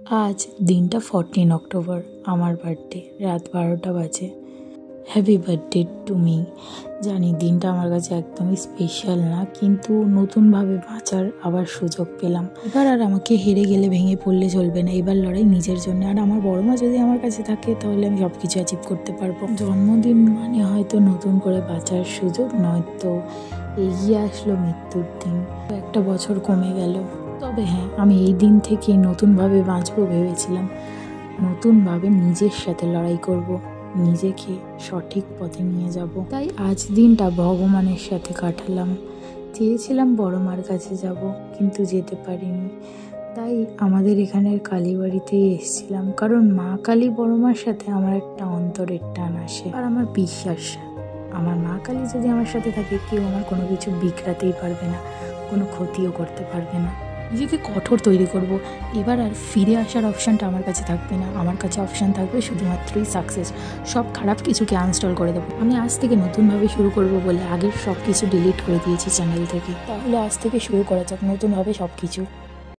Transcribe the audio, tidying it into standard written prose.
আজ দিনটা 14 অক্টোবর, আমার বার্থডে। রাত 12টা বাজে। Happy birthday to me. জানি দিনটা আমার কাছে একদমই স্পেশাল না, কিন্তু নতুনভাবে বাঁচার আবার সুযোগ পেলাম। এবার আর আমাকে হেরে গেলে ভেঙে পড়লে চলবে না, এবার লড়াই নিজের জন্য। আর আমার বড় মা যদি আমার কাছে থাকে তাহলে আমি সব কিছু অ্যাচিভ করতে পারবো। জন্মদিন মানে হয়তো নতুন করে বাঁচার সুযোগ, নয়তো এগিয়ে আসলো মৃত্যুর দিন। একটা বছর কমে গেল। তবে হ্যাঁ, আমি এই দিন থেকে নতুনভাবে বাঁচবো ভেবেছিলাম। নতুনভাবে নিজের সাথে লড়াই করব, নিজেকে সঠিক পথে নিয়ে যাব। তাই আজ দিনটা ভগবানের সাথে কাটালাম। চেয়েছিলাম বড় মার কাছে যাব, কিন্তু যেতে পারিনি। তাই আমাদের এখানের কালীবাড়িতেই এসেছিলাম, কারণ মা কালী বড় মার সাথে আমার একটা অন্তরের টান আসে। আর আমার বিশ্বাস, আমার মা কালী যদি আমার সাথে থাকে, কেউ আমার কোনো কিছু বিগড়াতেই পারবে না, কোনো ক্ষতিও করতে পারবে না। নিজেকে কঠোর তৈরি করব। এবার আর ফিরে আসার অপশানটা আমার কাছে থাকবে না। আমার কাছে অপশান থাকবে শুধুমাত্রই সাকসেস। সব খারাপ কিছুকে আনস্টল করে দেবো। আমি আজ থেকে নতুনভাবে শুরু করব বলে আগের সব কিছু ডিলিট করে দিয়েছি চ্যানেল থেকে। তাহলে আজ থেকে শুরু করা যাক নতুনভাবে সব কিছু।